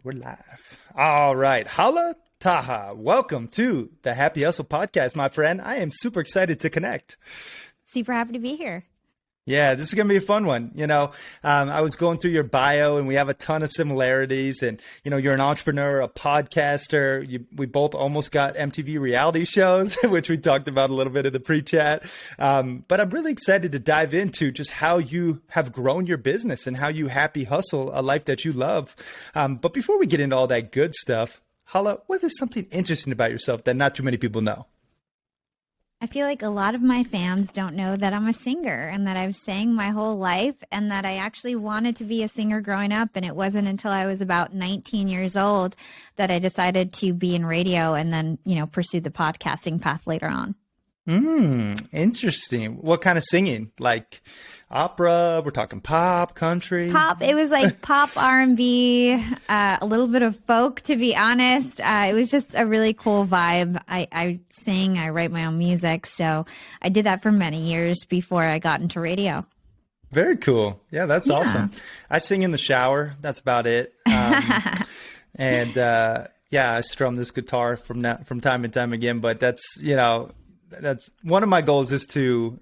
We're live. All right. Hala Taha. Welcome to the Happy Hustle podcast, my friend. I am super excited to connect. Super happy to be here. Yeah, this is going to be a fun one. I was going through your bio and we have a ton of similarities. And, you're an entrepreneur, a podcaster. We both almost got MTV reality shows, which we talked about a little bit in the pre-chat. But I'm really excited to dive into just how you have grown your business and how you happy hustle a life that you love. But before we get into all that good stuff, Hala, what is something interesting about yourself that not too many people know? I feel like a lot of my fans don't know that I'm a singer and that I've sang my whole life and that I actually wanted to be a singer growing up. And it wasn't until I was about 19 years old that I decided to be in radio and then, pursue the podcasting path later on. Interesting. What kind of singing? Like opera? We're talking pop, country? Pop. It was like pop, R&B, a little bit of folk, to be honest. It was just a really cool vibe. I sing, I write my own music. So I did that for many years before I got into radio. Very cool. Yeah, that's awesome. I sing in the shower. That's about it. I strum this guitar from time and time again, but that's one of my goals is to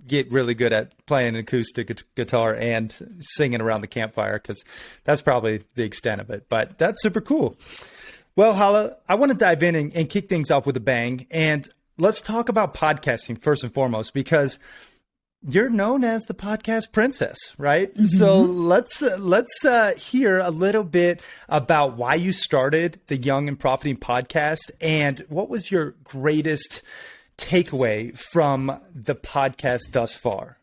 get really good at playing acoustic guitar and singing around the campfire, because that's probably the extent of it. But that's super cool. Well, Hala, I want to dive in and kick things off with a bang. And let's talk about podcasting first and foremost, because you're known as the podcast princess, right? Mm-hmm. So let's hear a little bit about why you started the Young and Profiting podcast and what was your greatest takeaway from the podcast thus far.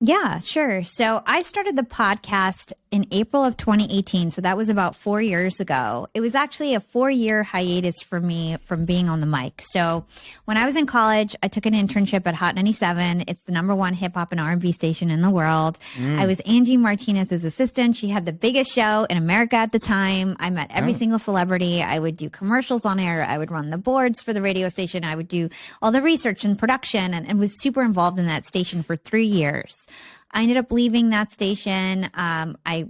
Yeah, sure. So I started the podcast in April of 2018. So that was about 4 years ago. It was actually a 4-year hiatus for me from being on the mic. So when I was in college, I took an internship at Hot 97. It's the #1 hip hop and R&B station in the world. I was Angie Martinez's assistant. She had the biggest show in America at the time. I met every single celebrity. I would do commercials on air. I would run the boards for the radio station. I would do all the research and production and was super involved in that station for 3 years. I ended up leaving that station. I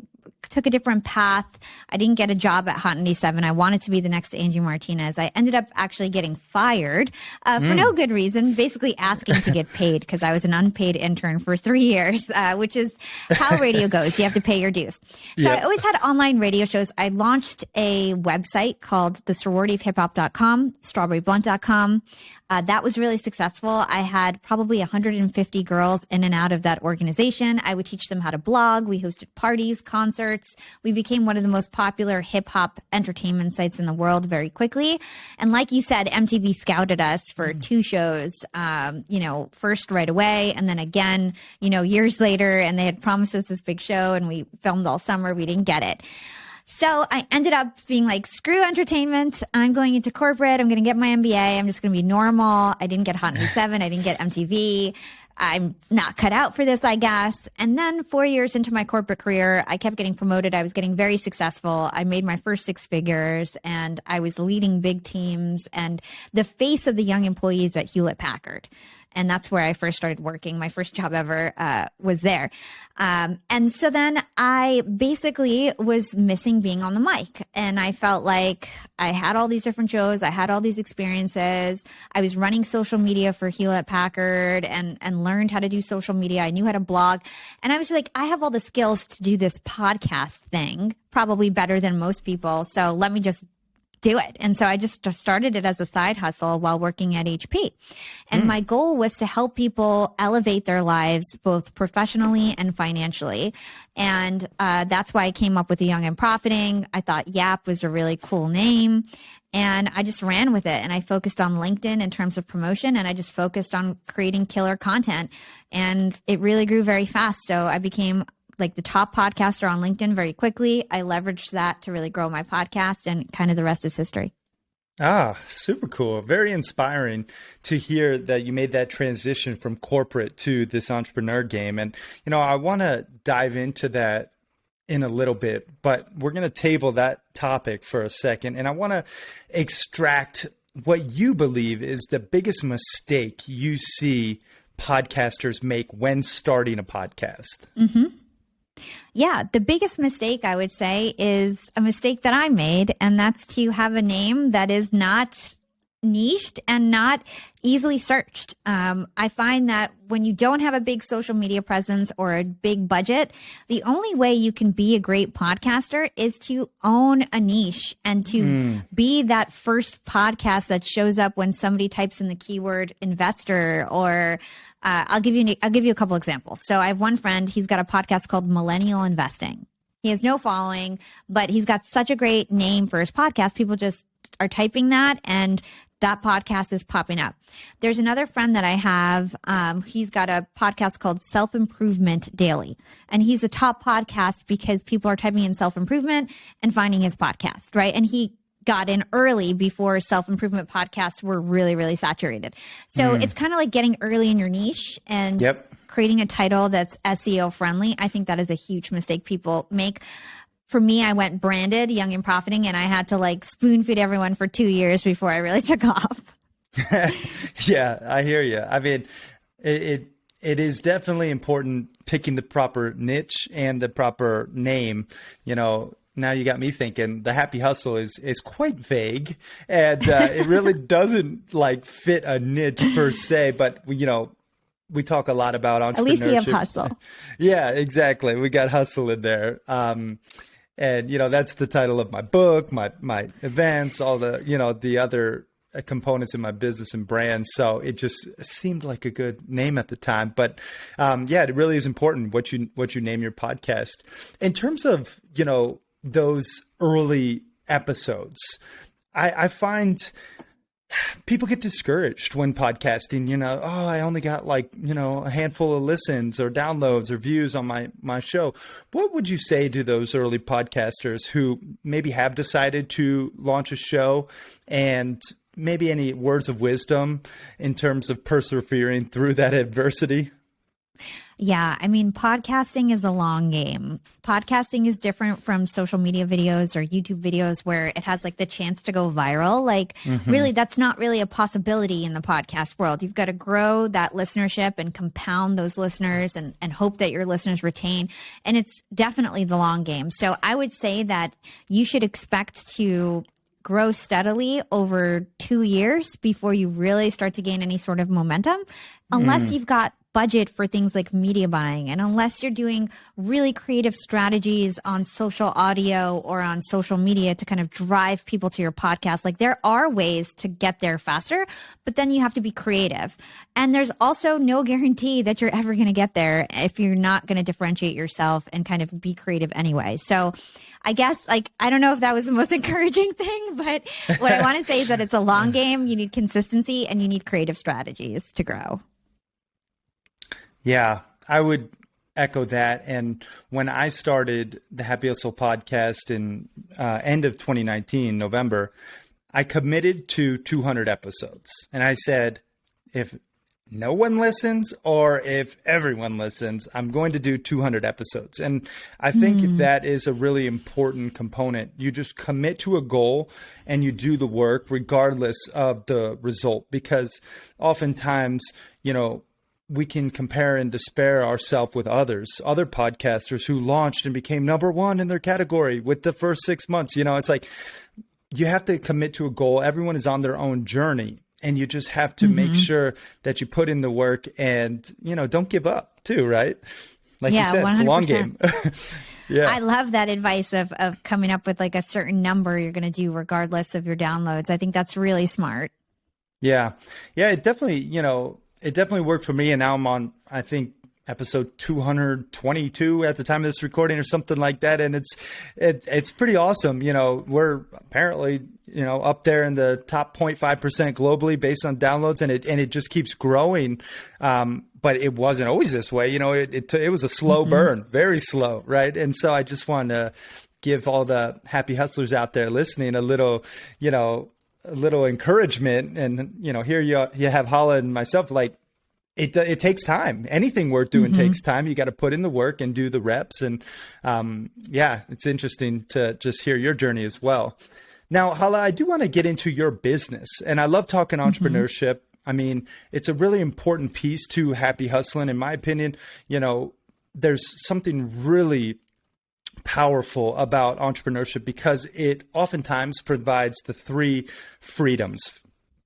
took a different path. I didn't get a job at Hot 97. I wanted to be the next Angie Martinez. I ended up actually getting fired for no good reason, basically asking to get paid because I was an unpaid intern for 3 years, which is how radio goes. You have to pay your dues. So I always had online radio shows. I launched a website called the sororityofhiphop.com, strawberryblunt.com. That was really successful. I had probably 150 girls in and out of that organization. I would teach them how to blog. We hosted parties, concerts. We became one of the most popular hip hop entertainment sites in the world very quickly. And like you said, MTV scouted us for 2 shows, first right away. And then again, years later, and they had promised us this big show and we filmed all summer. We didn't get it. So I ended up being like, screw entertainment. I'm going into corporate. I'm going to get my MBA. I'm just going to be normal. I didn't get Hot 97. I didn't get MTV. I'm not cut out for this, I guess. And then 4 years into my corporate career, I kept getting promoted. I was getting very successful. I made my first 6 figures and I was leading big teams and the face of the young employees at Hewlett Packard. And that's where I first started working. My first job ever was there. And so then I basically was missing being on the mic. And I felt like I had all these different shows. I had all these experiences. I was running social media for Hewlett Packard and learned how to do social media. I knew how to blog. And I was like, I have all the skills to do this podcast thing, probably better than most people. So let me just do it. And so I just started it as a side hustle while working at HP. And my goal was to help people elevate their lives, both professionally and financially. And that's why I came up with the Young and Profiting. I thought YAP was a really cool name. And I just ran with it. And I focused on LinkedIn in terms of promotion. And I just focused on creating killer content. And it really grew very fast. So I became like the top podcaster on LinkedIn very quickly. I leveraged that to really grow my podcast, and kind of the rest is history. Super cool. Very inspiring to hear that you made that transition from corporate to this entrepreneur game. And, I want to dive into that in a little bit, but we're going to table that topic for a second. And I want to extract what you believe is the biggest mistake you see podcasters make when starting a podcast. Yeah, the biggest mistake I would say is a mistake that I made, and that's to have a name that is not niched and not easily searched. I find that when you don't have a big social media presence or a big budget, the only way you can be a great podcaster is to own a niche and to be that first podcast that shows up when somebody types in the keyword investor or I'll give you a couple examples. So I have one friend, he's got a podcast called Millennial Investing. He has no following, but he's got such a great name for his podcast. People just are typing that and that podcast is popping up. There's another friend that I have. He's got a podcast called Self-Improvement Daily. And he's a top podcast because people are typing in self-improvement and finding his podcast, right? And he got in early before self-improvement podcasts were really, really saturated. So it's kind of like getting early in your niche and creating a title that's SEO friendly. I think that is a huge mistake people make. For me, I went branded, young and profiting, and I had to like spoon feed everyone for 2 years before I really took off. Yeah, I hear you. I mean, it is definitely important picking the proper niche and the proper name. You know, now you got me thinking the happy hustle is quite vague, and it really doesn't like fit a niche per se. But you know, we talk a lot about entrepreneurship. At least you have hustle. Yeah, exactly. We got hustle in there. And, you know, that's the title of my book, my events, all the, you know, the other components in my business and brand. So it just seemed like a good name at the time. But yeah, it really is important what you name your podcast. In terms of, you know, those early episodes, I find people get discouraged when podcasting, you know, oh, I only got like, you know, a handful of listens or downloads or views on my show. What would you say to those early podcasters who maybe have decided to launch a show, and maybe any words of wisdom in terms of persevering through that adversity? Yeah, I mean, podcasting is a long game. Podcasting is different from social media videos or YouTube videos where it has like the chance to go viral. Like really, that's not really a possibility in the podcast world. You've got to grow that listenership and compound those listeners and hope that your listeners retain. And it's definitely the long game. So I would say that you should expect to grow steadily over 2 years before you really start to gain any sort of momentum, unless you've got budget for things like media buying, and unless you're doing really creative strategies on social audio or on social media to kind of drive people to your podcast. Like, there are ways to get there faster, but then you have to be creative. And there's also no guarantee that you're ever going to get there if you're not going to differentiate yourself and kind of be creative anyway. So I guess, like, I don't know if that was the most encouraging thing, but what I want to say is that it's a long game. You need consistency and you need creative strategies to grow. Yeah, I would echo that. And when I started the Happy Hustle podcast in end of 2019, November, I committed to 200 episodes. And I said, if no one listens or if everyone listens, I'm going to do 200 episodes. And I think that is a really important component. You just commit to a goal and you do the work regardless of the result, because oftentimes, you know, we can compare and despair ourselves with other podcasters who launched and became number one in their category with the first 6 months. You know, it's like, you have to commit to a goal. Everyone is on their own journey, and you just have to make sure that you put in the work and, you know, don't give up too, right? Like you said, 100%. It's a long game. Yeah. I love that advice of coming up with like a certain number you're going to do regardless of your downloads. I think that's really smart. Yeah. Yeah, it definitely, you know, it definitely worked for me, and now I'm on, I think, episode 222 at the time of this recording or something like that. And it's pretty awesome. You know, we're apparently, you know, up there in the top 0.5% globally based on downloads, and it just keeps growing. But it wasn't always this way. You know, it was a slow burn, very slow, right? And so I just want to give all the happy hustlers out there listening a little, you know, a little encouragement. And, you know, here you have Hala and myself, like, it takes time. Anything worth doing takes time. You got to put in the work and do the reps. And yeah, it's interesting to just hear your journey as well. Now, Hala, I do want to get into your business, and I love talking entrepreneurship. I mean, it's a really important piece to happy hustling, in my opinion. You know, there's something really powerful about entrepreneurship because it oftentimes provides the three freedoms: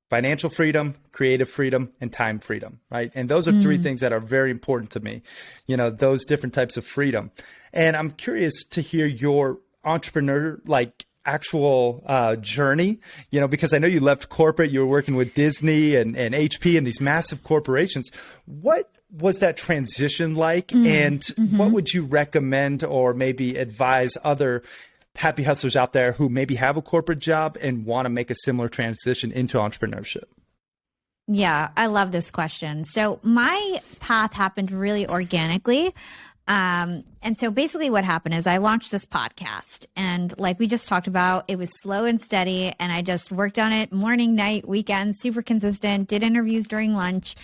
financial freedom, creative freedom, and time freedom, right? And those are three things that are very important to me, those different types of freedom. And I'm curious to hear your entrepreneur, actual journey, because I know you left corporate, you were working with Disney and HP and these massive corporations. What was that transition like? And what would you recommend or maybe advise other happy hustlers out there who maybe have a corporate job and want to make a similar transition into entrepreneurship? Yeah, I love this question. So my path happened really organically. And so basically what happened is I launched this podcast, and like we just talked about, it was slow and steady, and I just worked on it morning, night, weekends, super consistent, did interviews during lunch.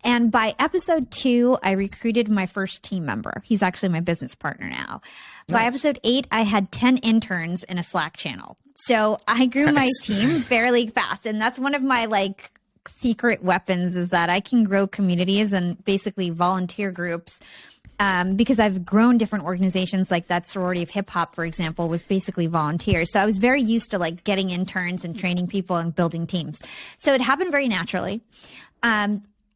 And by episode 2, I recruited my first team member. He's actually my business partner now. Nice. By episode 8, I had 10 interns in a Slack channel. So I grew my team fairly fast. And that's one of my secret weapons, is that I can grow communities and basically volunteer groups. Because I've grown different organizations, like that sorority of hip hop, for example, was basically volunteers. So I was very used to getting interns and training people and building teams. So it happened very naturally.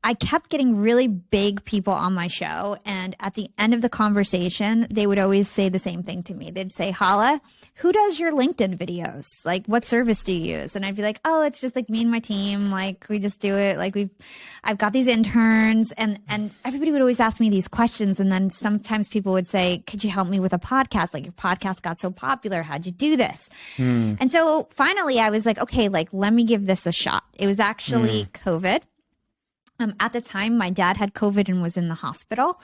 I kept getting really big people on my show. And at the end of the conversation, they would always say the same thing to me. They'd say, Hala, who does your LinkedIn videos? What service do you use? And I'd be like, oh, it's just me and my team. We just do it. I've got these interns. And everybody would always ask me these questions. And then sometimes people would say, could you help me with a podcast? Your podcast got so popular. How'd you do this? And so finally I was like, okay, let me give this a shot. It was actually COVID. At the time, my dad had COVID and was in the hospital,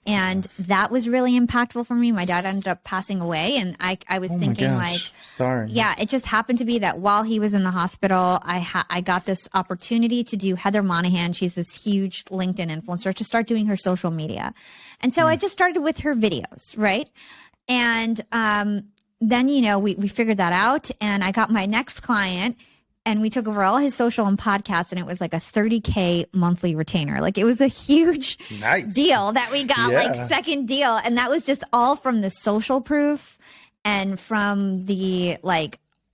and that was really impactful for me. My dad ended up passing away, and I was thinking sorry. Yeah, it just happened to be that while he was in the hospital, I got this opportunity to do Heather Monahan. She's this huge LinkedIn influencer, to start doing her social media. And so I just started with her videos, right? And then, we figured that out, and I got my next client. And we took over all his social and podcast, and it was a $30K monthly retainer. It was a huge deal that we got, second deal. And that was just all from the social proof and from the,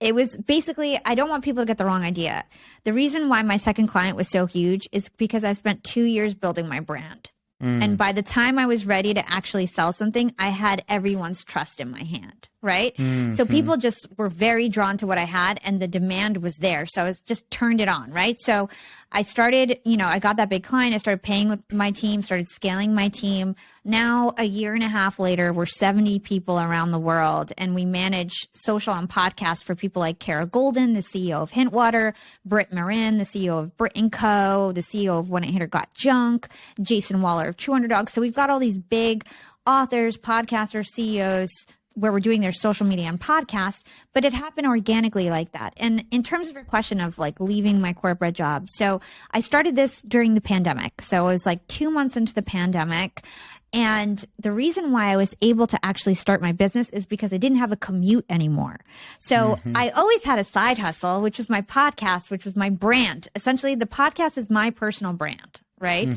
it was basically, I don't want people to get the wrong idea. The reason why my second client was so huge is because I spent 2 years building my brand. And by the time I was ready to actually sell something, I had everyone's trust in my hand, right? So people just were very drawn to what I had, and the demand was there. So I was just turned it on, right? So I started, I got that big client. I started paying with my team, started scaling my team. Now, a year and a half later, we're 70 people around the world, and we manage social and podcasts for people like Kara Golden, the CEO of Hintwater, Britt Marin, the CEO of Brit & Co., the CEO of 1-800-GOT-JUNK, Jason Waller of True Underdogs. So we've got all these big authors, podcasters, CEOs, where we're doing their social media and podcast, but it happened organically like that. And in terms of your question of leaving my corporate job, so I started this during the pandemic. So it was 2 months into the pandemic. And the reason why I was able to actually start my business is because I didn't have a commute anymore. So I always had a side hustle, which was my podcast, which was my brand. Essentially, the podcast is my personal brand, right?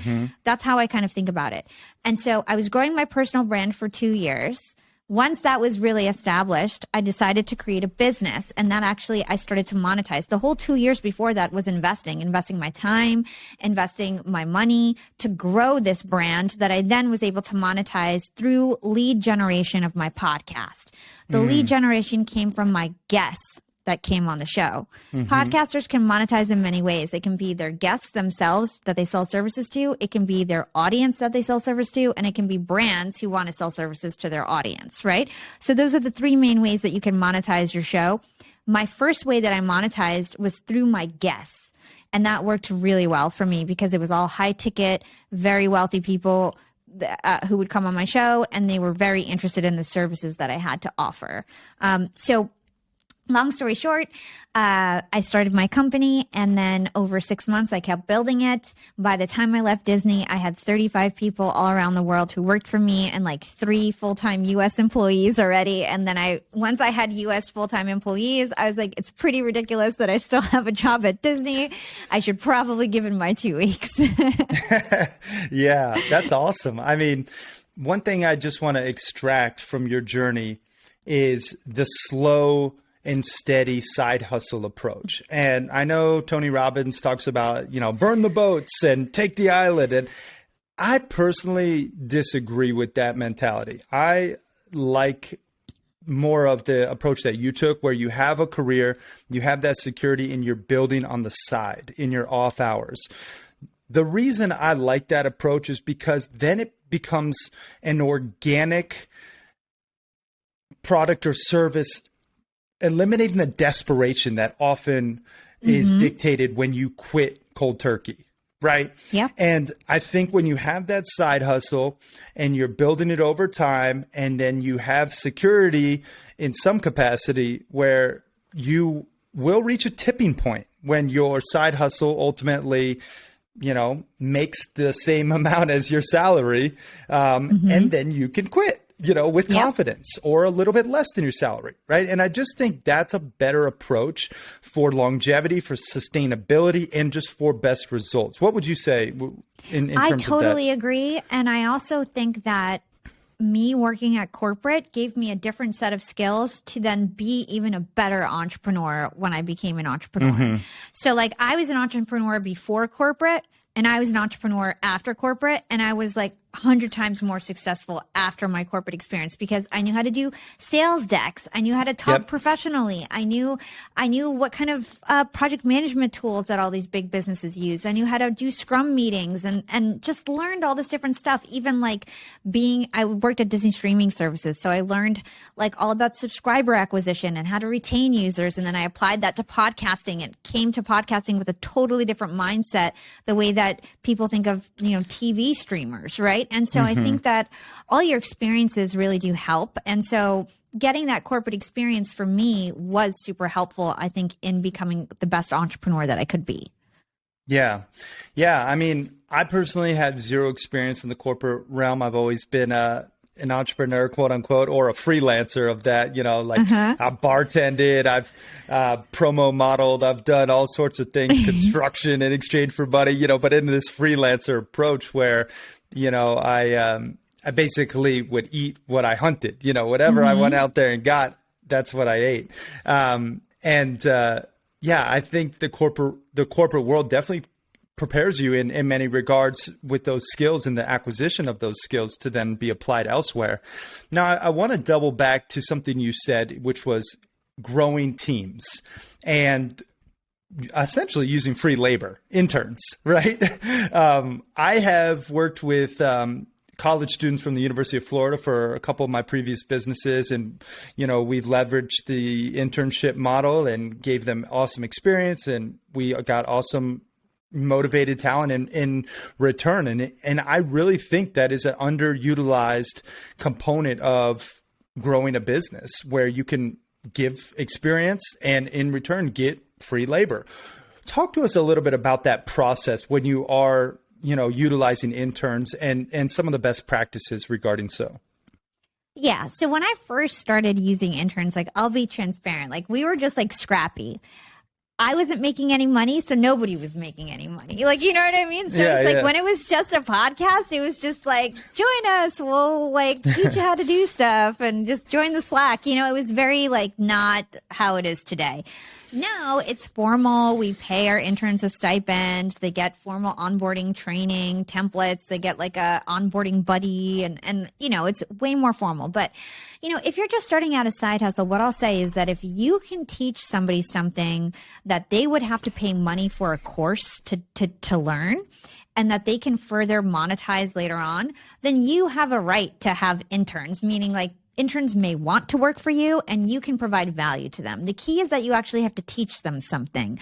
That's how I kind of think about it. And so I was growing my personal brand for 2 years. Once that was really established, I decided to create a business, and that actually I started to monetize. The whole 2 years before that was investing my time, investing my money to grow this brand that I then was able to monetize through lead generation of my podcast. The lead generation came from my guests that came on the show. Podcasters can monetize in many ways. It can be their guests themselves that they sell services to. It can be their audience that they sell service to. And it can be brands who want to sell services to their audience, right? So those are the three main ways that you can monetize your show. My first way that I monetized was through my guests. And that worked really well for me because it was all high ticket, very wealthy people who would come on my show, and they were very interested in the services that I had to offer. So long story short, I started my company, and then over 6 months, I kept building it. By the time I left Disney, I had 35 people all around the world who worked for me, and 3 full-time U.S. employees already. And then once I had U.S. full-time employees, I was like, it's pretty ridiculous that I still have a job at Disney. I should probably give it my 2 weeks. Yeah, that's awesome. I mean, one thing I just want to extract from your journey is the slow and steady side hustle approach. And I know Tony Robbins talks about, burn the boats and take the island. And I personally disagree with that mentality. I like more of the approach that you took, where you have a career, you have that security, and you're building on the side in your off hours. The reason I like that approach is because then it becomes an organic product or service, eliminating the desperation that often is dictated when you quit cold turkey, right? Yeah. And I think when you have that side hustle and you're building it over time, and then you have security in some capacity where you will reach a tipping point when your side hustle ultimately makes the same amount as your salary. And then you can quit, with confidence, or a little bit less than your salary. Right. And I just think that's a better approach for longevity, for sustainability, and just for best results. What would you say in terms of that? I totally agree. And I also think that me working at corporate gave me a different set of skills to then be even a better entrepreneur when I became an entrepreneur. So like, I was an entrepreneur before corporate, and I was an entrepreneur after corporate, and I was like 100 times more successful after my corporate experience, because I knew how to do sales decks. I knew how to talk professionally. I knew what kind of project management tools that all these big businesses use. I knew how to do Scrum meetings, and just learned all this different stuff. Even like I worked at Disney streaming services. So I learned like all about subscriber acquisition and how to retain users. And then I applied that to podcasting, and came to podcasting with a totally different mindset, the way that people think of, TV streamers, right? And so I think that all your experiences really do help. And so getting that corporate experience for me was super helpful, I think, in becoming the best entrepreneur that I could be. Yeah. I mean, I personally have zero experience in the corporate realm. I've always been an entrepreneur, quote unquote, or a freelancer of that, I've bartended, I've promo modeled, I've done all sorts of things, construction in exchange for money, but in this freelancer approach where, I basically would eat what I hunted, whatever I went out there and got, that's what I ate. I think the corporate world definitely prepares you in many regards with those skills and the acquisition of those skills to then be applied elsewhere. Now, I want to double back to something you said, which was growing teams and essentially using free labor, interns, right? I have worked with college students from the University of Florida for a couple of my previous businesses. And, we've leveraged the internship model and gave them awesome experience. And we got awesome motivated talent in return. And I really think that is an underutilized component of growing a business, where you can give experience and in return get free labor. Talk to us a little bit about that process when you are, utilizing interns and some of the best practices regarding so. Yeah. So when I first started using interns, like, I'll be transparent, like, we were just like scrappy. I wasn't making any money, so nobody was making any money. Like, you know what I mean? So it's like when it was just a podcast, it was just like, join us. We'll like teach you how to do stuff and just join the Slack. It was very like not how it is today. Now it's formal. We pay our interns a stipend. They get formal onboarding training templates. They get like a onboarding buddy and it's way more formal. But, if you're just starting out a side hustle, what I'll say is that if you can teach somebody something that they would have to pay money for a course to learn, and that they can further monetize later on, then you have a right to have interns, meaning like interns may want to work for you and you can provide value to them. The key is that you actually have to teach them something.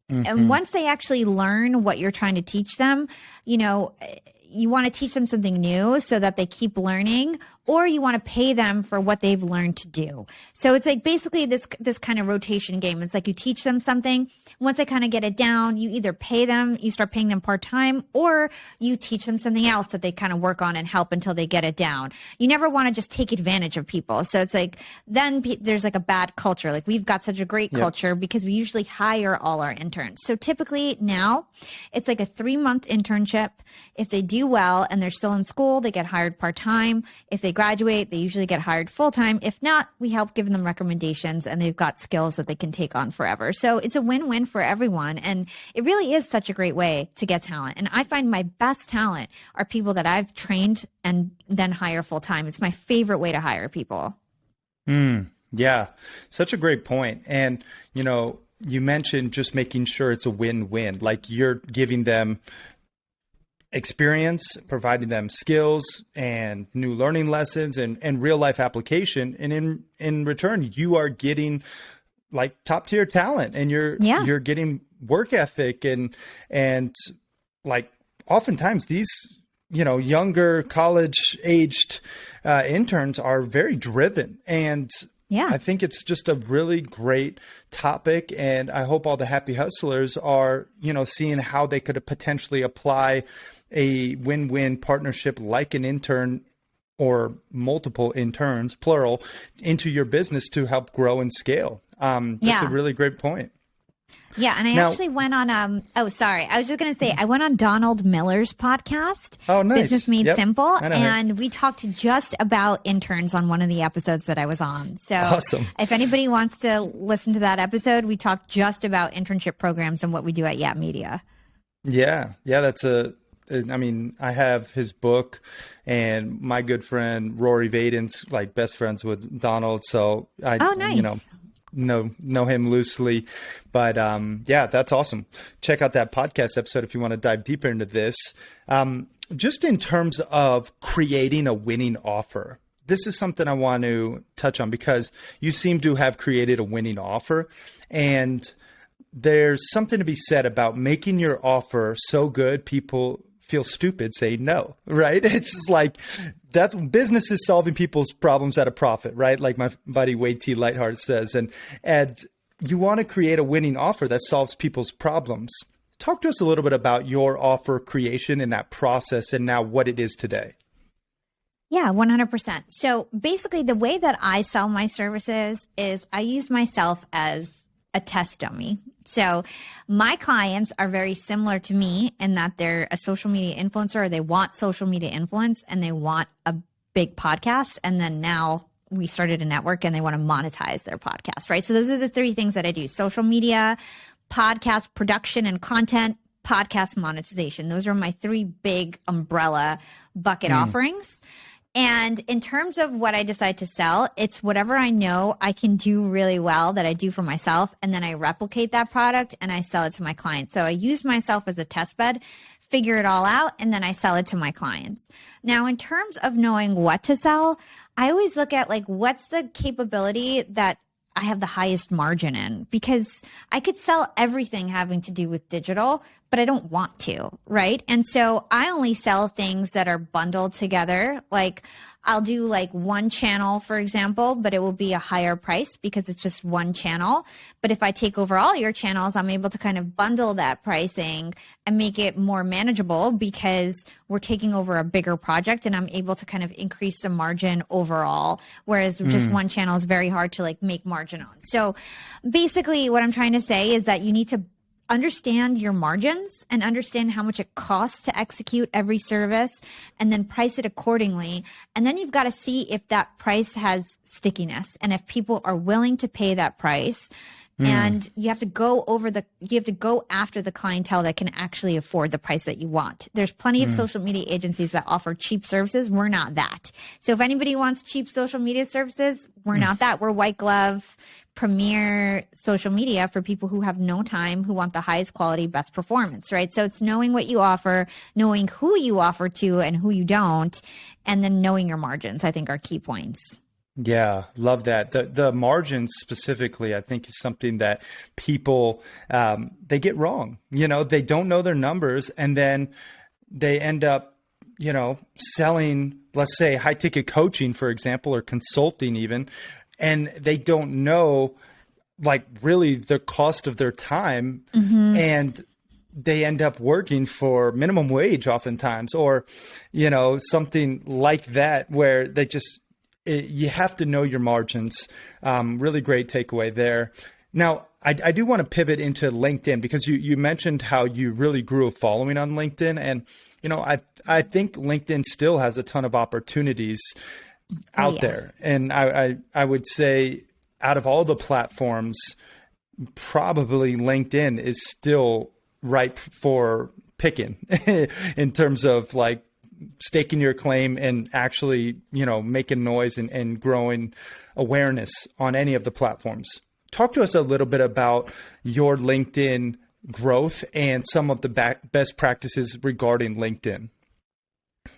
And once they actually learn what you're trying to teach them, you want to teach them something new so that they keep learning, or you want to pay them for what they've learned to do. So it's like basically this kind of rotation game. It's like you teach them something. Once they kind of get it down, you either pay them, you start paying them part-time, or you teach them something else that they kind of work on and help until they get it down. You never want to just take advantage of people. So it's like then there's like a bad culture. Like we've got such a great culture because we usually hire all our interns. So typically now it's like a 3-month internship. If they do well and they're still in school, they get hired part-time. If they graduate, they usually get hired full-time. If not, we help give them recommendations and they've got skills that they can take on forever. So it's a win-win for everyone. And it really is such a great way to get talent. And I find my best talent are people that I've trained and then hire full-time. It's my favorite way to hire people. Yeah, such a great point. And, you know, you mentioned just making sure it's a win-win, like you're giving them experience, providing them skills and new learning lessons and real life application. And in return, you are getting like top tier talent and you're getting work ethic and like oftentimes these, you know, younger college aged interns are very driven. And I think it's just a really great topic. And I hope all the happy hustlers are, you know, seeing how they could potentially apply a win-win partnership like an intern or multiple interns, plural, into your business to help grow and scale. That's a really great point. Yeah, and I actually went on, I was just going to say, I went on Donald Miller's podcast, Business Made Simple, and we talked just about interns on one of the episodes that I was on. So awesome. If anybody wants to listen to that episode, we talked just about internship programs and what we do at YAP Media. Yeah, I have his book, and my good friend Rory Vaden's like best friends with Donald. So you know him loosely, but that's awesome. Check out that podcast episode if you want to dive deeper into this. Just in terms of creating a winning offer, this is something I want to touch on because you seem to have created a winning offer, and there's something to be said about making your offer so good people feel stupid saying no, right? It's just like that's business is solving people's problems at a profit, right? Like my buddy Wade T. Lightheart says, and you want to create a winning offer that solves people's problems. Talk to us a little bit about your offer creation and that process and now what it is today. Yeah, 100%. So basically the way that I sell my services is I use myself as a test dummy. So my clients are very similar to me in that they're a social media influencer, or they want social media influence and they want a big podcast. And then now we started a network and they want to monetize their podcast, right? So those are the 3 things that I do: social media, podcast production and content, podcast monetization. Those are my 3 big umbrella bucket offerings. And in terms of what I decide to sell, it's whatever I know I can do really well that I do for myself. And then I replicate that product and I sell it to my clients. So I use myself as a test bed, figure it all out, and then I sell it to my clients. Now, in terms of knowing what to sell, I always look at like, what's the capability that I have the highest margin in, because I could sell everything having to do with digital, but I don't want to, right? And so I only sell things that are bundled together. Like I'll do like one channel, for example, but it will be a higher price because it's just one channel. But if I take over all your channels, I'm able to kind of bundle that pricing and make it more manageable because we're taking over a bigger project and I'm able to kind of increase the margin overall. Whereas just one channel is very hard to like make margin on. So basically what I'm trying to say is that you need to understand your margins and understand how much it costs to execute every service and then price it accordingly. And then you've got to see if that price has stickiness and if people are willing to pay that price. And you have to go after the clientele that can actually afford the price that you want. There's plenty of social media agencies that offer cheap services. We're not that. So if anybody wants cheap social media services, we're not that. We're white glove, premier social media for people who have no time, who want the highest quality, best performance, right? So it's knowing what you offer, knowing who you offer to and who you don't, and then knowing your margins, I think are key points. Yeah, love that. The margins specifically, I think, is something that people, they get wrong. You know, they don't know their numbers and then they end up selling, let's say, high ticket coaching, for example, or consulting even, and they don't know like really the cost of their time, and they end up working for minimum wage oftentimes, or, something like that, where you have to know your margins. Really great takeaway there. Now, I do want to pivot into LinkedIn, because you mentioned how you really grew a following on LinkedIn. And, I think LinkedIn still has a ton of opportunities out there. And I would say out of all the platforms, probably LinkedIn is still ripe for picking in terms of like staking your claim and actually, making noise and growing awareness on any of the platforms. Talk to us a little bit about your LinkedIn growth and some of the best practices regarding LinkedIn.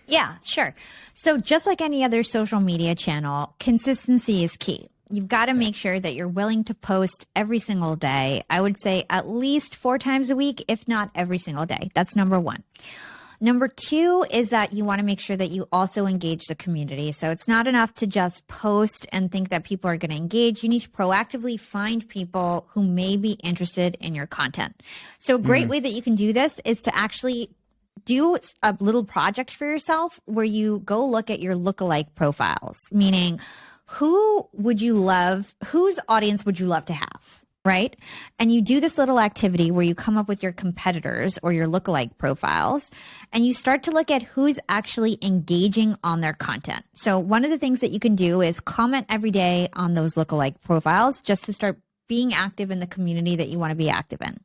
Yeah, sure. So just like any other social media channel, consistency is key. You've got to make sure that you're willing to post every single day. I would say at least 4 times a week, if not every single day. That's number 1. Number 2 is that you want to make sure that you also engage the community. So it's not enough to just post and think that people are going to engage. You need to proactively find people who may be interested in your content. So a great way that you can do this is to actually do a little project for yourself where you go look at your lookalike profiles, meaning whose audience would you love to have? Right? And you do this little activity where you come up with your competitors or your lookalike profiles, and you start to look at who's actually engaging on their content. So one of the things that you can do is comment every day on those lookalike profiles just to start being active in the community that you want to be active in.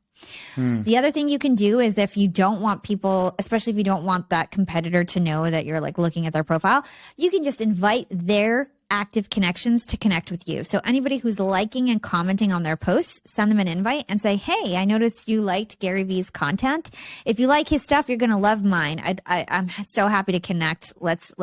The other thing you can do is, if you don't want people, especially if you don't want that competitor to know that you're like looking at their profile, you can just invite their active connections to connect with you. So anybody who's liking and commenting on their posts, send them an invite and say, hey, I noticed you liked Gary Vee's content. If you like his stuff, you're going to love mine. I'm so happy to connect. Let's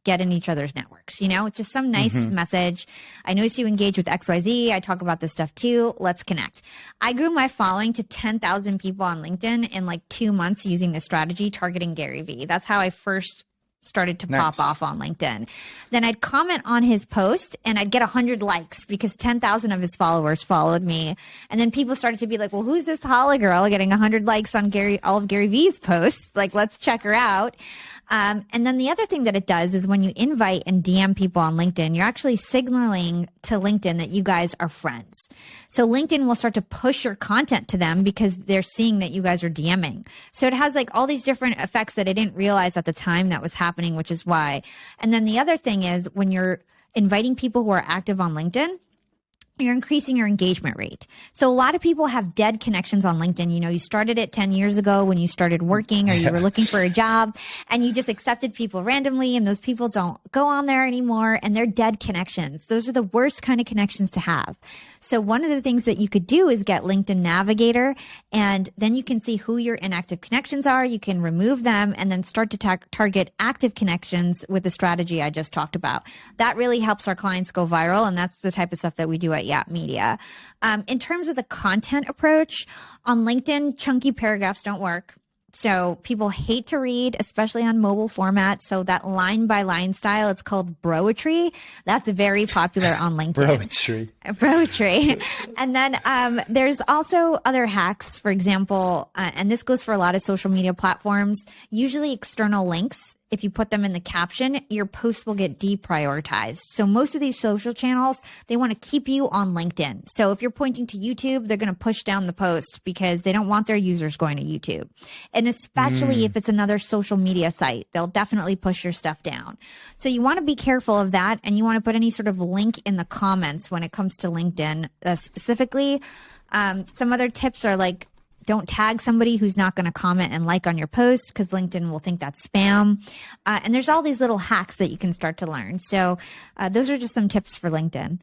get in each other's networks. It's just some nice message. I noticed you engage with XYZ. I talk about this stuff too. Let's connect. I grew my following to 10,000 people on LinkedIn in like 2 months using this strategy, targeting Gary Vee. That's how I first started to pop off on LinkedIn. Then I'd comment on his post and I'd get 100 likes because 10,000 of his followers followed me. And then people started to be like, well, who's this Hala girl getting 100 likes on all of Gary Vee's posts? Like, let's check her out. And then the other thing that it does is when you invite and DM people on LinkedIn, you're actually signaling to LinkedIn that you guys are friends. So LinkedIn will start to push your content to them because they're seeing that you guys are DMing. So it has like all these different effects that I didn't realize at the time that was happening, which is why. And then the other thing is, when you're inviting people who are active on LinkedIn, you're increasing your engagement rate. So a lot of people have dead connections on LinkedIn. You started it 10 years ago when you started working, or you were looking for a job, and you just accepted people randomly, and those people don't go on there anymore, and they're dead connections. Those are the worst kind of connections to have. So one of the things that you could do is get LinkedIn Navigator, and then you can see who your inactive connections are. You can remove them and then start to target active connections with the strategy I just talked about. That really helps our clients go viral, and that's the type of stuff that we do at YAP Media. In terms of the content approach on LinkedIn, chunky paragraphs don't work. So people hate to read, especially on mobile format. So that line by line style, it's called broetry. That's very popular on LinkedIn. Broetry. And then there's also other hacks, for example, and this goes for a lot of social media platforms, usually external links. If you put them in the caption, your post will get deprioritized. So most of these social channels, they want to keep you on LinkedIn. So if you're pointing to YouTube, they're going to push down the post because they don't want their users going to YouTube. And especially if it's another social media site, they'll definitely push your stuff down. So you want to be careful of that, and you want to put any sort of link in the comments when it comes to LinkedIn specifically. Some other tips are like, don't tag somebody who's not going to comment and like on your post, because LinkedIn will think that's spam. And there's all these little hacks that you can start to learn. So those are just some tips for LinkedIn.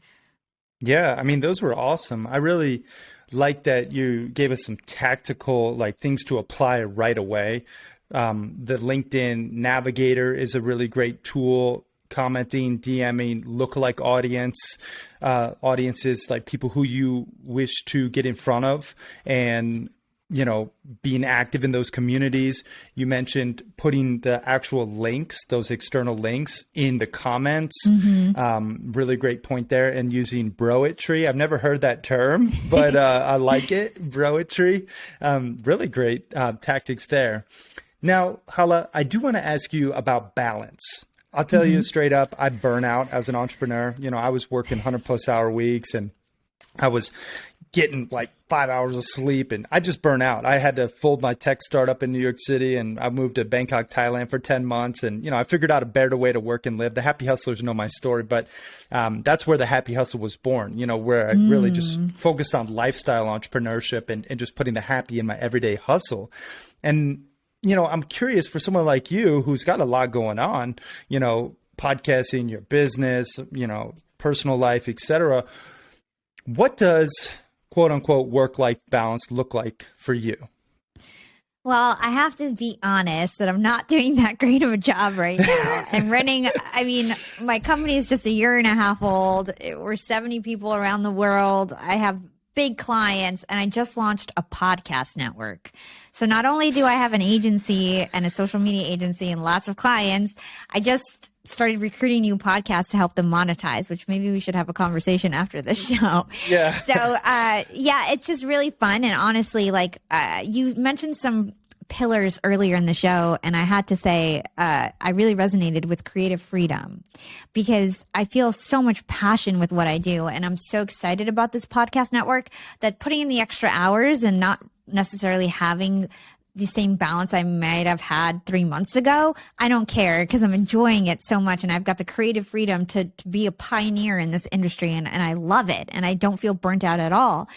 Yeah, I mean, those were awesome. I really like that you gave us some tactical things to apply right away. The LinkedIn Navigator is a really great tool. Commenting, DMing, lookalike audiences, like people who you wish to get in front of, and being active in those communities. You mentioned putting the actual links, those external links in the comments. Really great point there. And using broetry. I've never heard that term, but I like it. Broetry. Really great tactics there. Now, Hala, I do want to ask you about balance. I'll tell you straight up, I burn out as an entrepreneur. I was working 100+ hour weeks, and I was getting like 5 hours of sleep, and I just burn out. I had to fold my tech startup in New York City, and I moved to Bangkok, Thailand for 10 months. And, I figured out a better way to work and live. The Happy Hustlers know my story, but that's where the Happy Hustle was born, where I really just focused on lifestyle entrepreneurship and just putting the happy in my everyday hustle. And, I'm curious for someone like you who's got a lot going on, podcasting, your business, personal life, etc. What does quote unquote work-life balance look like for you? Well, I have to be honest that I'm not doing that great of a job right now. My company is just a year and a half old. We're 70 people around the world. I have big clients, and I just launched a podcast network. So not only do I have an agency and a social media agency and lots of clients, I just started recruiting new podcasts to help them monetize, which maybe we should have a conversation after this show. Yeah. So, it's just really fun. And honestly, you mentioned some pillars earlier in the show, and I had to say, I really resonated with creative freedom because I feel so much passion with what I do. And I'm so excited about this podcast network that putting in the extra hours and not necessarily having the same balance I might have had 3 months ago, I don't care because I'm enjoying it so much. And I've got the creative freedom to be a pioneer in this industry, and I love it. And I don't feel burnt out at all.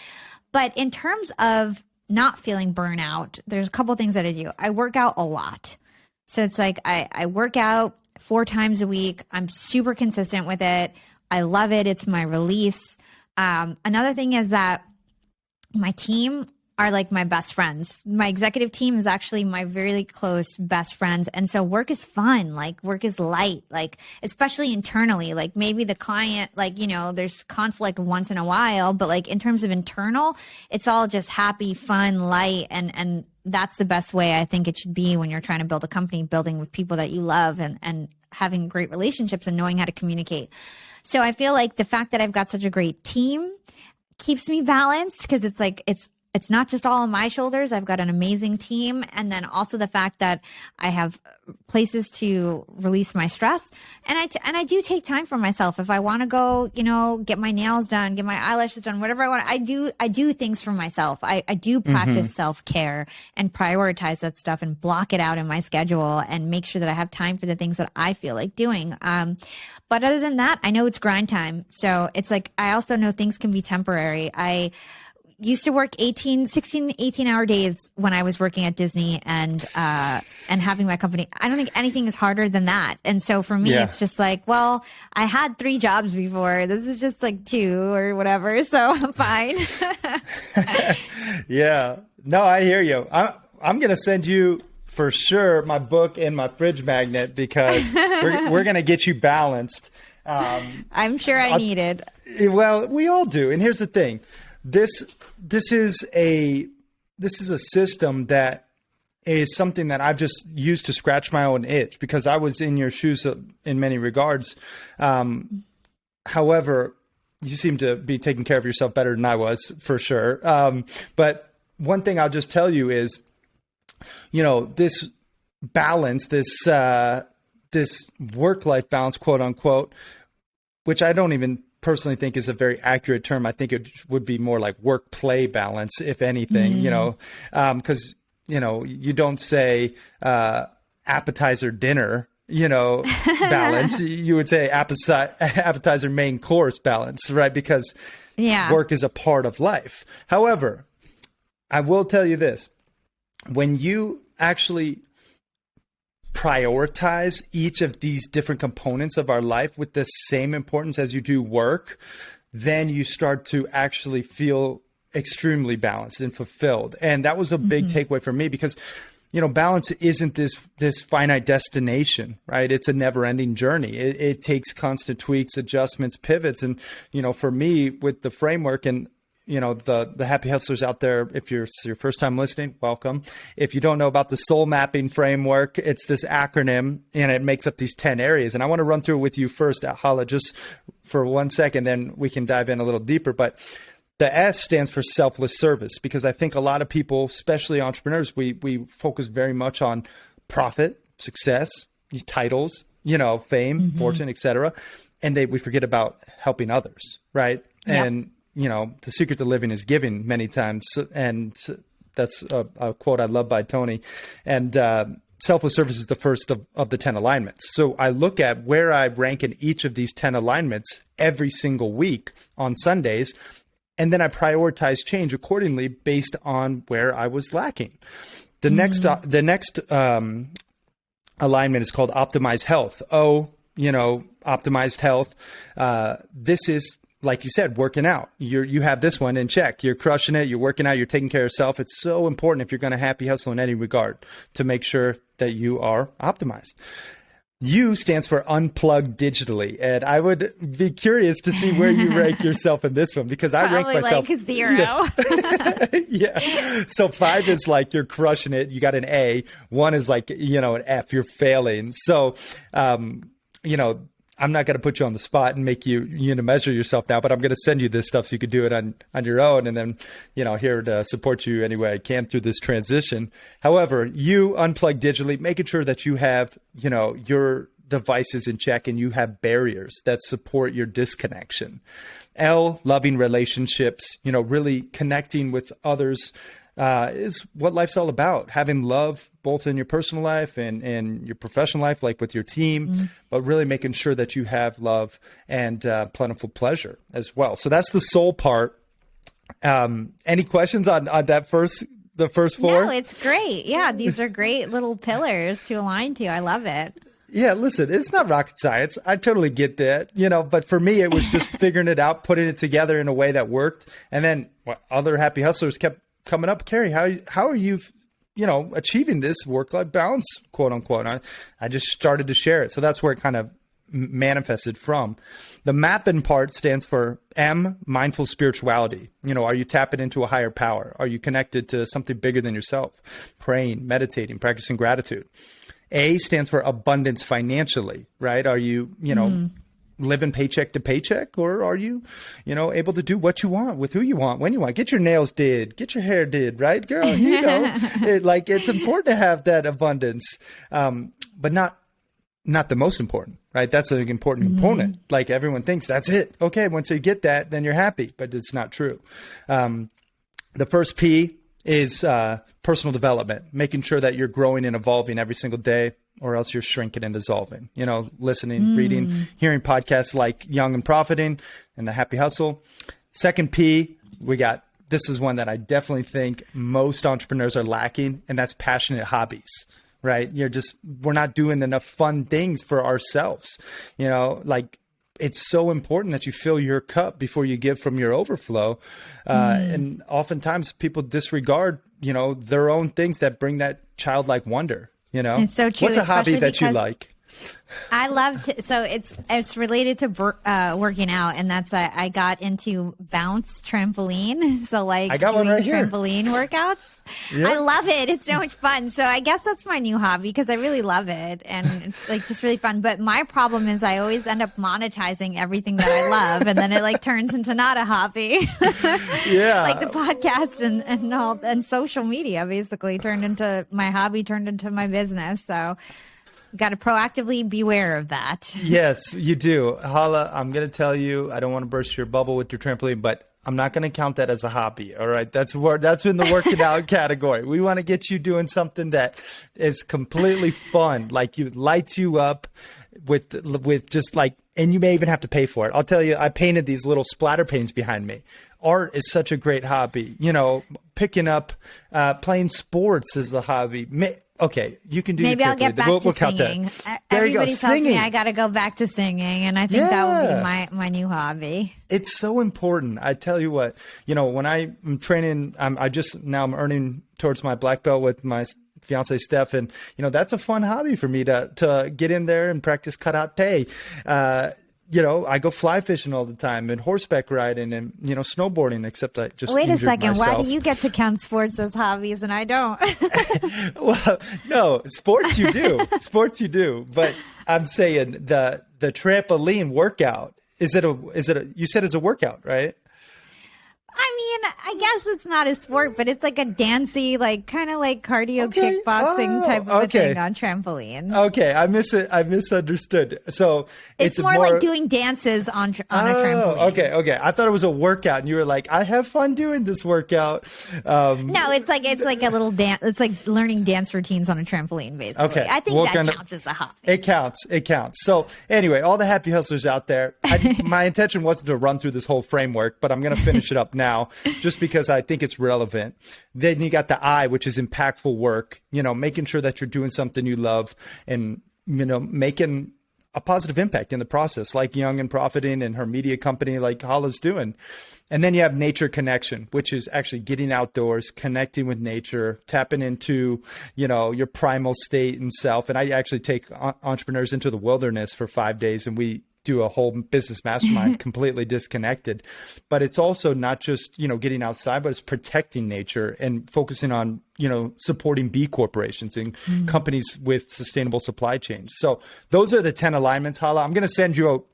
But in terms of not feeling burnout, there's a couple of things that I do. I work out a lot. So it's like I work out 4 times a week. I'm super consistent with it. I love it. It's my release. Another thing is that my team are like my best friends. My executive team is actually my really close best friends. And so work is fun. Like work is light, like especially internally, like maybe the client, there's conflict once in a while, but like in terms of internal, it's all just happy, fun, light. And that's the best way I think it should be when you're trying to build a company, building with people that you love and having great relationships and knowing how to communicate. So I feel like the fact that I've got such a great team keeps me balanced because it's not just all on my shoulders. I've got an amazing team. And then also the fact that I have places to release my stress. And I do take time for myself. If I want to go, get my nails done, get my eyelashes done, whatever I want, I do things for myself. I do practice self-care and prioritize that stuff and block it out in my schedule and make sure that I have time for the things that I feel like doing. But other than that, I know it's grind time. So it's like, I also know things can be temporary. I used to work 18-hour days when I was working at Disney and having my company. I don't think anything is harder than that. And so for me, It's just like, well, I had 3 jobs before. This is just like 2 or whatever. So I'm fine. Yeah. No, I hear you. I'm going to send you for sure my book and my fridge magnet because we're going to get you balanced. I'm sure I need it. Well, we all do. And here's the thing. This is a system that is something that I've just used to scratch my own itch because I was in your shoes in many regards. However, you seem to be taking care of yourself better than I was for sure. But one thing I'll just tell you is, this balance, this work-life balance, quote unquote, which I don't even personally think is a very accurate term. I think it would be more like work-play balance, if anything, because, you don't say appetizer dinner, balance. You would say appetizer main course balance, right? Because work is a part of life. However, I will tell you this. When you actually prioritize each of these different components of our life with the same importance as you do work, then you start to actually feel extremely balanced and fulfilled. And that was a big takeaway for me because, balance isn't this finite destination, right? It's a never ending journey. It takes constant tweaks, adjustments, pivots. And, for me with the framework and the happy hustlers out there, if it's your first time listening, welcome. If you don't know about the soul mapping framework, it's this acronym and it makes up these 10 areas. And I want to run through it with you first, Hala, just for 1 second, then we can dive in a little deeper. But the S stands for selfless service, because I think a lot of people, especially entrepreneurs, we focus very much on profit, success, titles, fame, fortune, etc. And we forget about helping others, right? Yep. And, the secret to living is giving many times. And that's a quote I love by Tony. And selfless service is the first of the 10 alignments. So I look at where I rank in each of these 10 alignments every single week on Sundays. And then I prioritize change accordingly based on where I was lacking. The next alignment is called optimize health. Optimized health. This is, like you said, working out. You have this one in check. You're crushing it. You're working out. You're taking care of yourself. It's so important if you're going to happy hustle in any regard to make sure that you are optimized. U stands for unplugged digitally. And I would be curious to see where you rank yourself in this one, because I rank myself like 0. Yeah. So 5 is like you're crushing it. You got an A. 1 is like, an F, you're failing. So, I'm not going to put you on the spot and make you measure yourself now, but I'm going to send you this stuff so you can do it on your own. And then, here to support you any way I can through this transition. However, you unplug digitally, making sure that you have, your devices in check and you have barriers that support your disconnection. L, loving relationships, really connecting with others, is what life's all about. Having love both in your personal life and your professional life, like with your team, but really making sure that you have love and plentiful pleasure as well. So that's the soul part. Any questions on the first 4? No, it's great. Yeah, these are great little pillars to align to. I love it. Yeah, listen, it's not rocket science. I totally get that, but for me, it was just figuring it out, putting it together in a way that worked. And then other happy hustlers kept coming up. Carrie, how are you, achieving this work-life balance, quote unquote? I just started to share it. So that's where it kind of manifested from. The mapping part stands for M, mindful spirituality. Are you tapping into a higher power? Are you connected to something bigger than yourself? Praying, meditating, practicing gratitude. A stands for abundance financially, right? Are you, living paycheck to paycheck, or are you, able to do what you want with who you want, when you want? Get your nails did, get your hair did, right, girl? It's important to have that abundance, but not the most important, right? That's an important component. Like everyone thinks that's it. Okay, once you get that, then you're happy, but it's not true. The first P is personal development, making sure that you're growing and evolving every single day, or else you're shrinking and dissolving. Listening, reading, hearing podcasts like Young and Profiting and The Happy Hustle. Second P, this is one that I definitely think most entrepreneurs are lacking, and that's passionate hobbies, right? We're not doing enough fun things for ourselves. It's so important that you fill your cup before you give from your overflow. And oftentimes people disregard, their own things that bring that childlike wonder. It's so true. What's a hobby that you like? I love to, so it's related to working out, and that's I got into bounce trampoline. So I got doing trampoline workouts. Yep. I love it. It's so much fun. So I guess that's my new hobby because I really love it, and it's just really fun. But my problem is I always end up monetizing everything that I love, and then it turns into not a hobby. Yeah, like the podcast and all and social media basically turned into my hobby, turned into my business. So. Got to proactively beware of that. Yes, you do. Hala, I'm going to tell you, I don't want to burst your bubble with your trampoline, but I'm not going to count that as a hobby. All right. That's in the working out category. We want to get you doing something that is completely fun. Lights you up with just and you may even have to pay for it. I'll tell you, I painted these little splatter paints behind me. Art is such a great hobby. Picking up, playing sports is a hobby. Okay, you can do. Maybe I'll get back to singing. Everybody tells me I got to go back to singing, and I think that will be my new hobby. It's so important. I tell you what, when I'm training, I'm earning towards my black belt with my fiance Steph, and that's a fun hobby for me to get in there and practice karate. I go fly fishing all the time and horseback riding and, snowboarding, except I just Wait a injured second. myself. Why do you get to count sports as hobbies and I don't? Well, no, sports you do. Sports you do. But I'm saying the trampoline workout, you said it's a workout, right? I mean, I guess it's not a sport, but it's like a dancey, like kind of like cardio kickboxing type of a thing on trampoline. Okay, I misunderstood. So it's more like doing dances on a trampoline. Okay. I thought it was a workout, and you were like, "I have fun doing this workout." No, it's like a little dance. It's like learning dance routines on a trampoline, basically. Okay, I think that counts as a hobby. It counts. So anyway, all the happy hustlers out there, my intention wasn't to run through this whole framework, but I'm going to finish it up now. Just because I think it's relevant. Then you got the I, which is impactful work, making sure that you're doing something you love and, making a positive impact in the process, like Young and Profiting and her media company like Hala's doing. And then you have nature connection, which is actually getting outdoors, connecting with nature, tapping into, your primal state and self. And I actually take entrepreneurs into the wilderness for 5 days, and we do a whole business mastermind completely disconnected. But it's also not just, getting outside, but it's protecting nature and focusing on, supporting B corporations and companies with sustainable supply chains. So those are the 10 alignments, Hala. I'm going to send you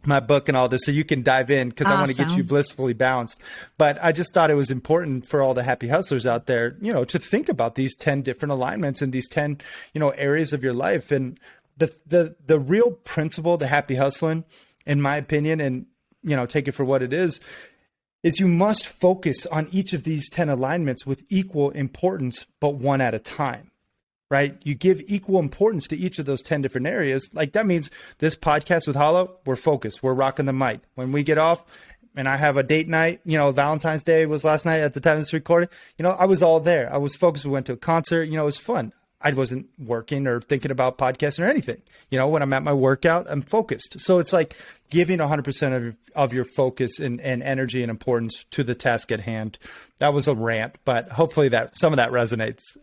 my book and all this so you can dive in, because I want to get you blissfully balanced. But I just thought it was important for all the happy hustlers out there, to think about these 10 different alignments and these 10, areas of your life. And the real principle to happy hustling, in my opinion, and, take it for what it is you must focus on each of these 10 alignments with equal importance, but one at a time, right? You give equal importance to each of those 10 different areas. Like that means this podcast with Hala, we're focused, we're rocking the mic. When we get off and I have a date night, Valentine's Day was last night at the time of this recording, I was all there. I was focused. We went to a concert, it was fun. I wasn't working or thinking about podcasting or anything. When I'm at my workout, I'm focused. So it's like giving 100% of your focus and energy and importance to the task at hand. That was a rant, but hopefully that some of that resonates.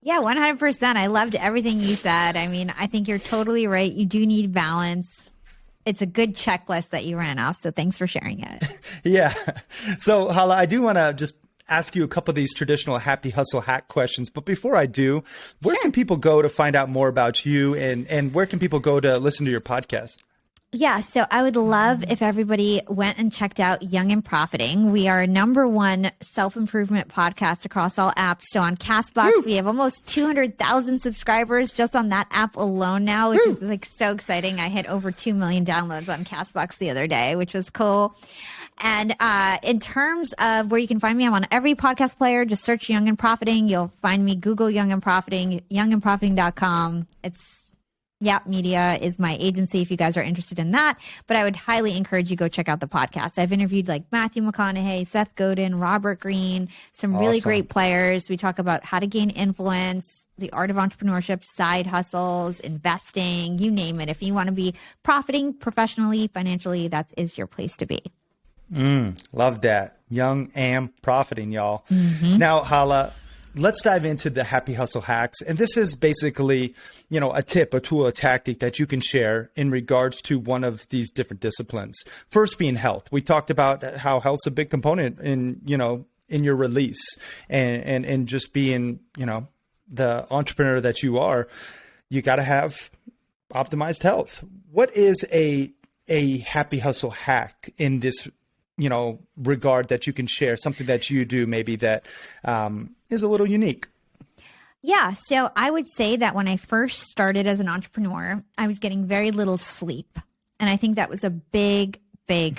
Yeah, 100%. I loved everything you said. I mean, I think you're totally right. You do need balance. It's a good checklist that you ran off. So thanks for sharing it. Yeah. So Hala, I do want to just ask you a couple of these traditional happy hustle hack questions. But before I do, where can people go to find out more about you, and where can people go to listen to your podcast? Yeah, so I would love if everybody went and checked out Young and Profiting. We are #1 self-improvement podcast across all apps. So on CastBox, we have almost 200,000 subscribers just on that app alone now, which is like so exciting. I hit over 2 million downloads on CastBox the other day, which was cool. And in terms of where you can find me, I'm on every podcast player. Just search Young and Profiting. You'll find me. Google Young and Profiting, youngandprofiting.com. YAP Media is my agency if you guys are interested in that. But I would highly encourage you go check out the podcast. I've interviewed like Matthew McConaughey, Seth Godin, Robert Greene, some really great players. We talk about how to gain influence, the art of entrepreneurship, side hustles, investing, you name it. If you want to be profiting professionally, financially, that is your place to be. Love that. Young and Profiting, y'all. Now, Hala, let's dive into the happy hustle hacks. And this is basically, a tip, a tool, a tactic that you can share in regards to one of these different disciplines. First being health. We talked about how health's a big component in your release and just being, the entrepreneur that you are. You got to have optimized health. What is a happy hustle hack in this regard that you can share, something that you do maybe that is a little unique? Yeah. So I would say that when I first started as an entrepreneur, I was getting very little sleep. And I think that was a big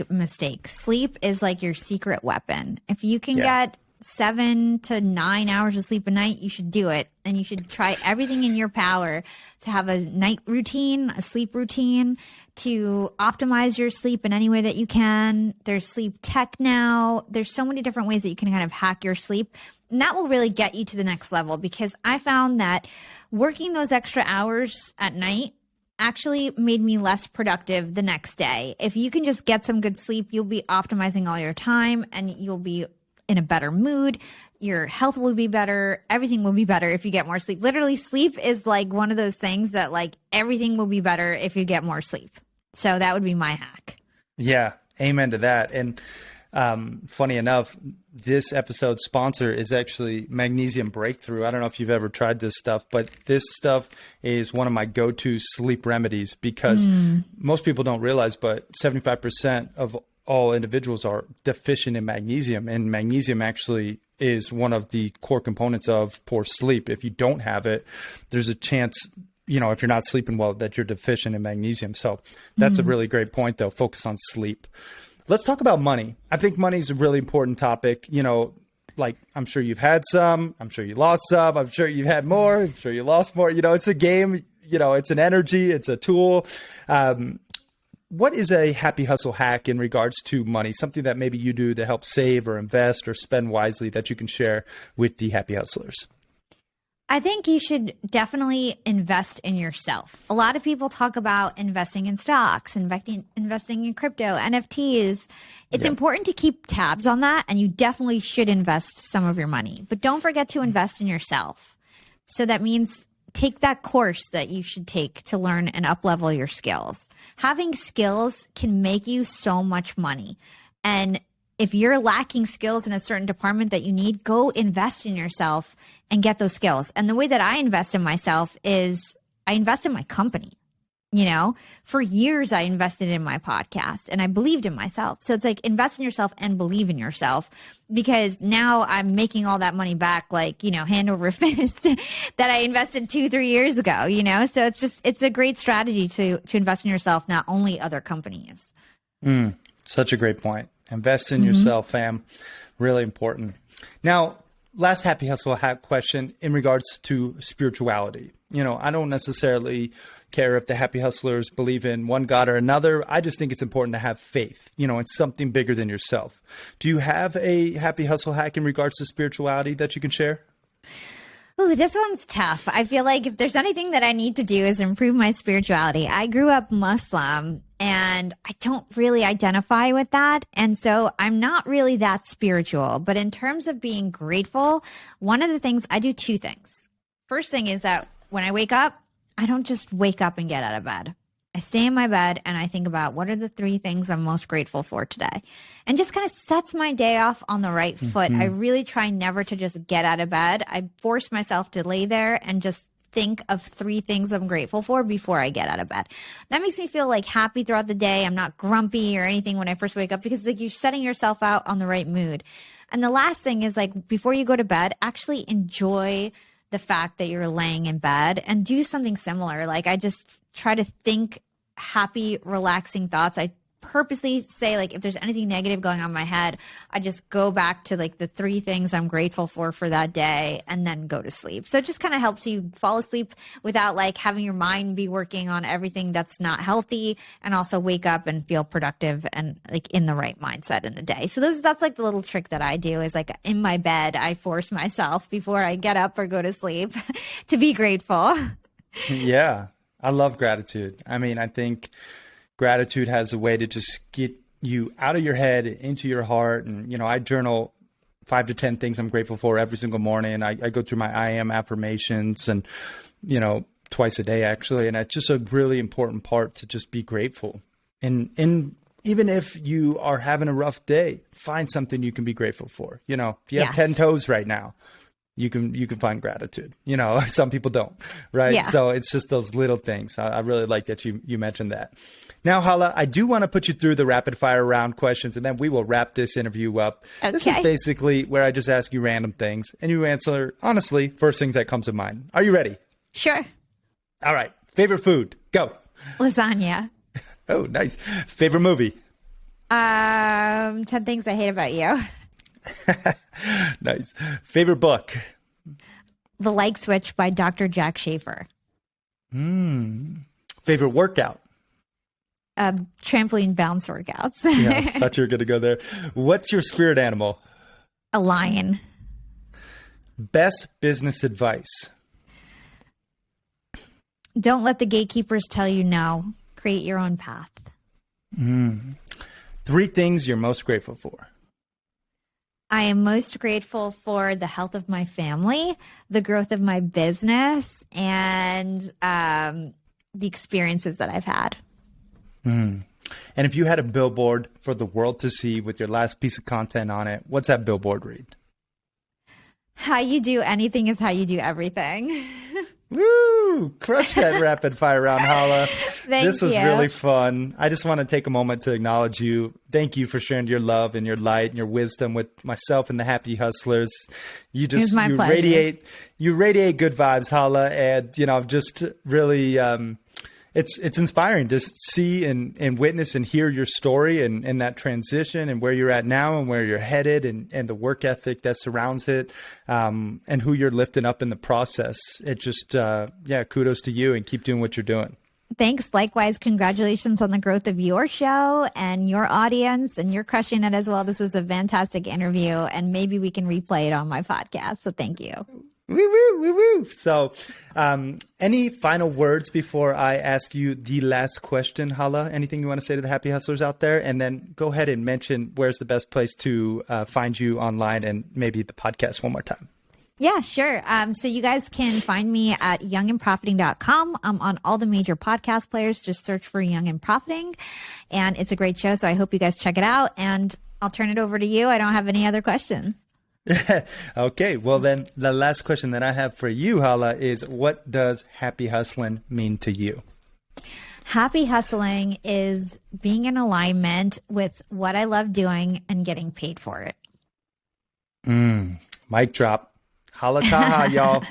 mistake. Sleep is like your secret weapon. If you can get 7 to 9 hours of sleep a night, you should do it. And you should try everything in your power to have a night routine, a sleep routine, to optimize your sleep in any way that you can. There's sleep tech now. There's so many different ways that you can kind of hack your sleep. And that will really get you to the next level, because I found that working those extra hours at night actually made me less productive the next day. If you can just get some good sleep, you'll be optimizing all your time and you'll be in a better mood. Your health will be better. Everything will be better if you get more sleep. Literally, sleep is like one of those things that like everything will be better if you get more sleep. So that would be my hack. Yeah, amen to that. And funny enough, this episode's sponsor is actually Magnesium Breakthrough. I don't know if you've ever tried this stuff, but this stuff is one of my go-to sleep remedies because most people don't realize, but 75% of all individuals are deficient in magnesium, and magnesium actually is one of the core components of poor sleep. If you don't have it, there's a chance, if you're not sleeping well, that you're deficient in magnesium. So that's a really great point, though. Focus on sleep. Let's talk about money. I think money is a really important topic. Like I'm sure you've had some, I'm sure you lost some, I'm sure you've had more, I'm sure you lost more. It's a game, it's an energy, it's a tool. What is a happy hustle hack in regards to money? Something that maybe you do to help save or invest or spend wisely that you can share with the happy hustlers? I think you should definitely invest in yourself. A lot of people talk about investing in stocks, investing in crypto, NFTs. It's important to keep tabs on that, and you definitely should invest some of your money. But don't forget to invest in yourself. So that means take that course that you should take to learn and up-level your skills. Having skills can make you so much money. And if you're lacking skills in a certain department that you need, go invest in yourself and get those skills. And the way that I invest in myself is I invest in my company. For years, I invested in my podcast and I believed in myself. So it's like invest in yourself and believe in yourself, because now I'm making all that money back, hand over fist that I invested 2-3 years ago, So it's a great strategy to invest in yourself, not only other companies. Such a great point. Invest in yourself, fam. Really important. Now, last happy hustle hack question in regards to spirituality. I don't necessarily care if the happy hustlers believe in one God or another. I just think it's important to have faith. It's something bigger than yourself. Do you have a happy hustle hack in regards to spirituality that you can share? Ooh, this one's tough. I feel like if there's anything that I need to do is improve my spirituality. I grew up Muslim and I don't really identify with that. And so I'm not really that spiritual. But in terms of being grateful, one of the things I do, 2 things. First thing is that when I wake up, I don't just wake up and get out of bed. I stay in my bed and I think about what are the 3 things I'm most grateful for today, and just kind of sets my day off on the right foot. I really try never to just get out of bed. I force myself to lay there and just think of 3 things I'm grateful for before I get out of bed. That makes me feel happy throughout the day. I'm not grumpy or anything when I first wake up, because you're setting yourself out on the right mood. And the last thing is before you go to bed, actually enjoy the fact that you're laying in bed and do something similar. I just try to think happy, relaxing thoughts. I purposely say if there's anything negative going on in my head, I just go back to the 3 things I'm grateful for that day and then go to sleep. So it just kind of helps you fall asleep without having your mind be working on everything that's not healthy, and also wake up and feel productive and in the right mindset in the day. So that's the little trick that I do is in my bed, I force myself before I get up or go to sleep to be grateful. Yeah. I love gratitude. I think gratitude has a way to just get you out of your head into your heart. And, I journal 5 to 10 things I'm grateful for every single morning. I go through my I am affirmations and, twice a day actually. And it's just a really important part to just be grateful. And even if you are having a rough day, find something you can be grateful for. If you have 10 toes right now, you can find gratitude. Some people don't, right? Yeah. So it's just those little things. I really like that you mentioned that. Now, Hala, I do want to put you through the rapid fire round questions, and then we will wrap this interview up. Okay. This is basically where I just ask you random things and you answer, honestly, first things that comes to mind. Are you ready? Sure. All right. Favorite food? Go. Lasagna. Oh, nice. Favorite movie? 10 Things I Hate About You. Nice. Favorite book? The Like Switch by Dr. Jack Schaefer. Favorite workout? Trampoline bounce workouts. Yeah, I thought you were going to go there. What's your spirit animal? A lion. Best business advice? Don't let the gatekeepers tell you no. Create your own path. 3 things you're most grateful for? I am most grateful for the health of my family, the growth of my business, and the experiences that I've had. And if you had a billboard for the world to see with your last piece of content on it, what's that billboard read? How you do anything is how you do everything. Woo! Crush that rapid fire round, Hala. This was really fun. I just want to take a moment to acknowledge you. Thank you for sharing your love and your light and your wisdom with myself and the Happy Hustlers. You just you radiate good vibes, Hala, and just really it's inspiring to see and witness and hear your story and that transition and where you're at now and where you're headed and the work ethic that surrounds it, and who you're lifting up in the process. It just, kudos to you and keep doing what you're doing. Thanks. Likewise, congratulations on the growth of your show and your audience, and you're crushing it as well. This was a fantastic interview, and maybe we can replay it on my podcast. So thank you. Woo, woo, woo, woo. So any final words before I ask you the last question, Hala? Anything you want to say to the Happy Hustlers out there? And then go ahead and mention where's the best place to find you online and maybe the podcast one more time. Yeah, sure. So you guys can find me at youngandprofiting.com. I'm on all the major podcast players. Just search for Young and Profiting. And it's a great show. So I hope you guys check it out. And I'll turn it over to you. I don't have any other questions. Okay. Well, then the last question that I have for you, Hala, is what does happy hustling mean to you? Happy hustling is being in alignment with what I love doing and getting paid for it. Mic drop. Hala Taha, y'all.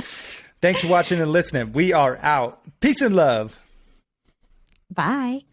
Thanks for watching and listening. We are out. Peace and love. Bye.